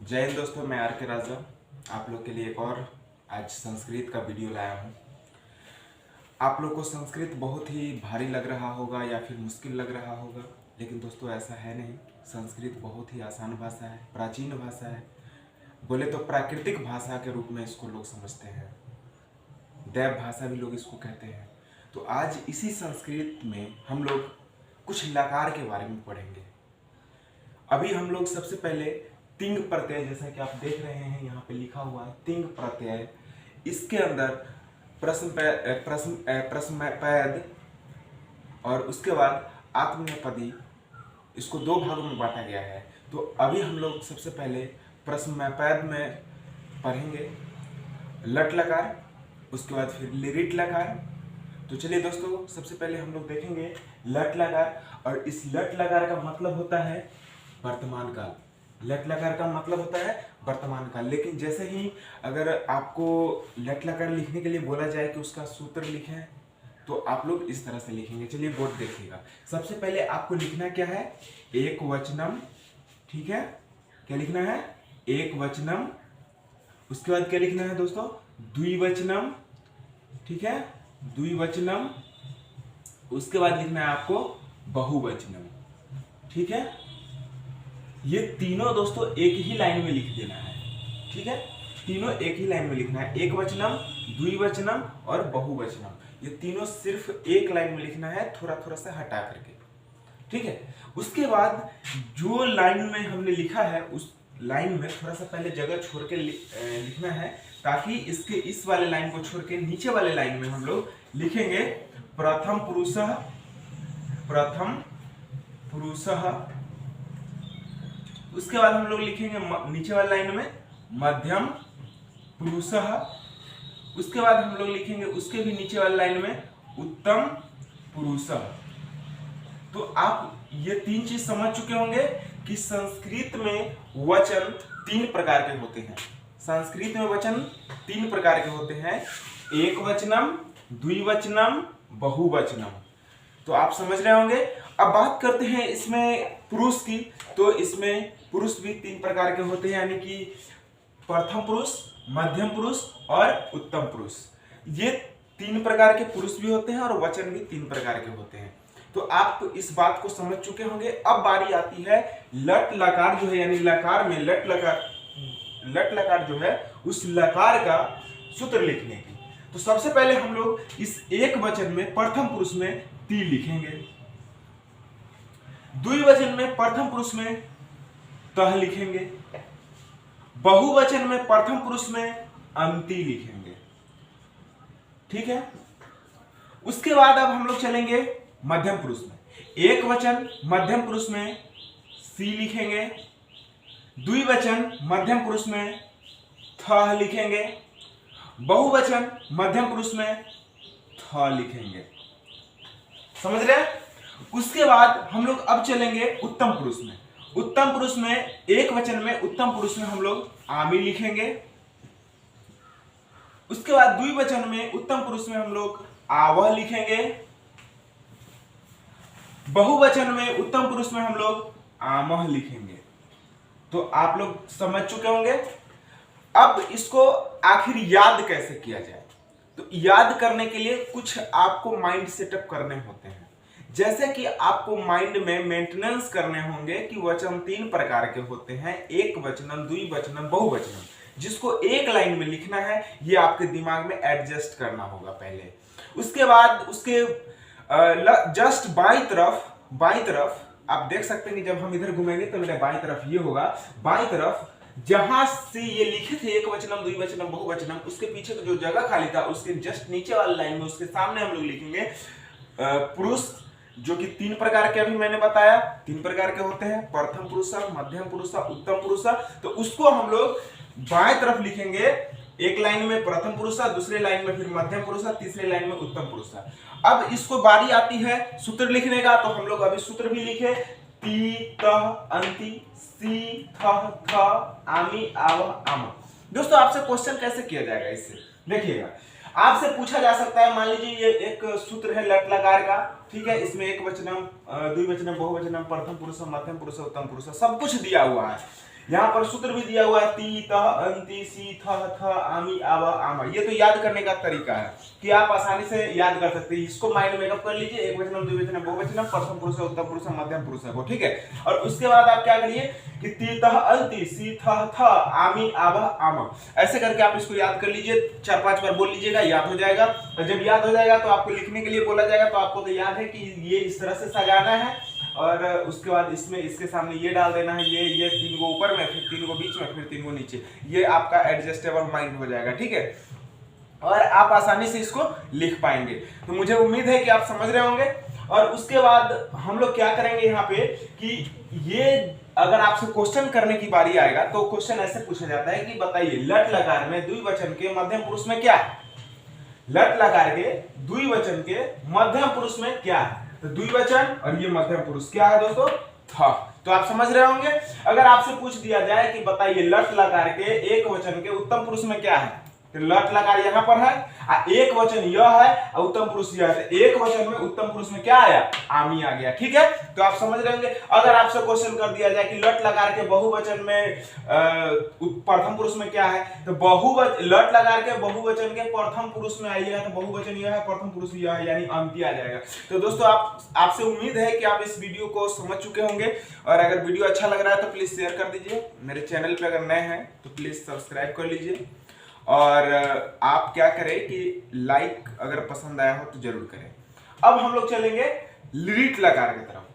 जय हिंद दोस्तों, मैं आर के राजा आप लोग के लिए एक और आज संस्कृत का वीडियो लाया हूँ। आप लोग को संस्कृत बहुत ही भारी लग रहा होगा या फिर मुश्किल लग रहा होगा, लेकिन दोस्तों ऐसा है नहीं। संस्कृत बहुत ही आसान भाषा है, प्राचीन भाषा है। बोले तो प्राकृतिक भाषा के रूप में इसको लोग समझते हैं, देव भाषा भी लोग इसको कहते हैं। तो आज इसी संस्कृत में हम लोग कुछ लकार के बारे में पढ़ेंगे। अभी हम लोग सबसे पहले तिंग प्रत्यय, जैसा कि आप देख रहे हैं यहाँ पे लिखा हुआ है तिंग प्रत्यय, इसके अंदर प्रश्नपैद और उसके बाद आत्मनेपदी, इसको दो भागों में बांटा गया है। तो अभी हम लोग सबसे पहले प्रश्नपैद में पढ़ेंगे लट लकार, उसके बाद फिर लिरिट लकार। तो चलिए दोस्तों, सबसे पहले हम लोग देखेंगे लट लकार, और इस लट लकार का मतलब होता है वर्तमान काल। लट लकार का मतलब होता है वर्तमान काल। लेकिन जैसे ही अगर आपको लट लकार लिखने के लिए बोला जाए कि उसका सूत्र लिखें, तो आप लोग इस तरह से लिखेंगे। चलिए बोर्ड देखिएगा। सबसे पहले आपको लिखना क्या है, एक वचनम। ठीक है, क्या लिखना है, एक वचनम। उसके बाद क्या लिखना है दोस्तों, द्विवचनम। ठीक है, द्विवचनम। उसके बाद लिखना है आपको बहुवचनम। ठीक है, ये तीनों दोस्तों एक ही लाइन में लिख देना है। ठीक है, तीनों एक ही लाइन में लिखना है, एक वचनम, द्विवचनम और बहुवचनम। ये तीनों सिर्फ एक लाइन में लिखना है, थोड़ा थोड़ा सा हटा करके। ठीक है, उसके बाद जो लाइन में हमने लिखा है उस लाइन में थोड़ा सा पहले जगह छोड़ के लिखना है, ताकि इसके इस वाले लाइन को छोड़ के नीचे वाले लाइन में हम लोग लिखेंगे प्रथम पुरुषः, प्रथम पुरुषः। उसके बाद हम लोग लिखेंगे नीचे वाली लाइन में मध्यम पुरुषः। उसके बाद हम लोग लिखेंगे उसके भी नीचे वाली लाइन में उत्तम पुरुषः। तो आप ये तीन चीज समझ चुके होंगे कि संस्कृत में वचन तीन प्रकार के होते हैं। संस्कृत में वचन तीन प्रकार के होते हैं, एक वचनम, द्विवचनम, बहुवचनम। तो आप समझ रहे होंगे। अब बात करते हैं इसमें पुरुष की। तो इसमें पुरुष भी तीन प्रकार के होते हैं, यानी कि प्रथम पुरुष, मध्यम पुरुष और उत्तम पुरुष। ये तीन प्रकार के पुरुष भी होते हैं और वचन भी तीन प्रकार के होते हैं। तो आप इस बात को समझ चुके होंगे। अब बारी आती है लट लकार जो है, यानी लकार में लट लकार जो है उस लकार का सूत्र लिखने की। तो सबसे पहले हम लोग इस एक वचन में प्रथम पुरुष में ती लिखेंगे, द्विवचन में प्रथम पुरुष में तह लिखेंगे, बहुवचन में प्रथम पुरुष में अंति लिखेंगे। ठीक है, उसके बाद अब हम लोग चलेंगे मध्यम पुरुष में। एक वचन मध्यम पुरुष में सी लिखेंगे, द्विवचन मध्यम पुरुष में थ लिखेंगे, बहुवचन मध्यम पुरुष में थ लिखेंगे। समझ रहे हैं। उसके बाद हम लोग अब चलेंगे उत्तम पुरुष में। उत्तम पुरुष में एक वचन में उत्तम पुरुष में हम लोग आमी लिखेंगे। उसके बाद द्विवचन में उत्तम पुरुष में हम लोग आवह लिखेंगे। बहुवचन में उत्तम पुरुष में हम लोग आमह लिखेंगे। तो आप लोग समझ चुके होंगे। अब इसको आखिर याद कैसे किया जाए, तो याद करने के लिए कुछ आपको माइंड सेटअप करने होते हैं। जैसे कि आपको माइंड में मेंटेनेंस करने होंगे कि वचन तीन प्रकार के होते हैं, एक वचनम, द्विवचनम, बहुवचनम। जिसको एक लाइन में लिखना है, ये आपके दिमाग में एडजस्ट करना होगा पहले। उसके बाद उसके जस्ट बाई तरफ आप देख सकते हैं कि जब हम इधर घूमेंगे तो मेरे बाई तरफ ये होगा। बाई तरफ जहां से ये लिखे थे एक वचनम, द्विवचनम, बहुवचनम, उसके पीछे जो जगह खाली था उसके जस्ट नीचे वाली लाइन में उसके सामने हम लोग लिखेंगे पुरुष, जो कि तीन प्रकार के अभी मैंने बताया तीन प्रकार के होते हैं, प्रथम पुरुष, मध्यम पुरुष, उत्तम पुरुष। तो उसको हम लोग बाएं तरफ लिखेंगे, एक लाइन में प्रथम पुरुष, दूसरे लाइन में फिर मध्यम पुरुष, तीसरे लाइन में उत्तम पुरुष। अब इसको बारी आती है सूत्र लिखने का। तो हम लोग अभी सूत्र भी लिखे, ती तह अंति, सी थह थ, आमी आवह आम। दोस्तों आपसे क्वेश्चन कैसे किया जाएगा, इससे देखिएगा। आपसे पूछा जा सकता है, मान लीजिए ये एक सूत्र है लट लकार का। ठीक है, इसमें एक वचनम, द्विवचनम, बहुवचनम, प्रथम पुरुष, मध्यम पुरुष, उत्तम पुरुष सब कुछ दिया हुआ है। यहाँ पर सूत्र भी दिया हुआ है ती तह अंति सी थ थ आमी आव आमा। ये तो याद करने का तरीका है कि आप आसानी से याद कर सकते हैं। इसको माइंड मेकअप कर लीजिए, एक वचनम द्विवचनम बहुवचनम प्रथम पुरुष उत्तम पुरुष मध्यम पुरुष को, ठीक है। और उसके बाद आप क्या करिए कि ती तह अंति सी थ थ आमी आव आमा, ऐसे करके आप इसको याद कर लीजिए, 4-5 बार बोल लीजिएगा, याद हो जाएगा। और जब याद हो जाएगा तो आपको लिखने के लिए बोला जाएगा, तो आपको तो याद है कि ये इस तरह से सजाना है, और उसके बाद इसमें इसके सामने ये डाल देना है, ये 3 को ऊपर में, फिर 3 को बीच में, फिर 3 को नीचे। ये आपका एडजस्टेबल माइंड हो जाएगा, ठीक है, और आप आसानी से इसको लिख पाएंगे। तो मुझे उम्मीद है कि आप समझ रहे होंगे। और उसके बाद हम लोग क्या करेंगे यहाँ पे कि ये अगर आपसे क्वेश्चन करने की बारी आएगा तो क्वेश्चन ऐसे पूछा जाता है कि बताइए लट लकार में द्विवचन के मध्यम पुरुष में क्या है। लट लकार के द्विवचन के मध्यम पुरुष में क्या है, तो द्विवचन और ये मध्यम पुरुष क्या है दोस्तों, था। तो आप समझ रहे होंगे। अगर आपसे पूछ दिया जाए कि बताइए लट लकार के एक वचन के उत्तम पुरुष में क्या है, तो लट लकार यहाँ पर है, एक वचन यह है और उत्तम पुरुष यह है। एक वचन में उत्तम पुरुष में क्या आया, आमी आ गया, ठीक है। तो आप समझ रहे होंगे। अगर आपसे क्वेश्चन कर दिया जाए कि लट लकार के बहुवचन में प्रथम पुरुष में क्या है, तो लट लकार के बहुवचन के प्रथम पुरुष में आइएगा तो बहुवचन यह है, प्रथम पुरुष यह है, यानी अंति आ जाएगा। तो दोस्तों आपसे उम्मीद है कि आप इस वीडियो को समझ चुके होंगे, और अगर वीडियो अच्छा लग रहा है तो प्लीज शेयर कर दीजिए। मेरे चैनल पे अगर नए हैं तो प्लीज सब्सक्राइब कर लीजिए, और आप क्या करें कि लाइक अगर पसंद आया हो तो जरूर करें। अब हम लोग चलेंगे लिट लकार की तरफ।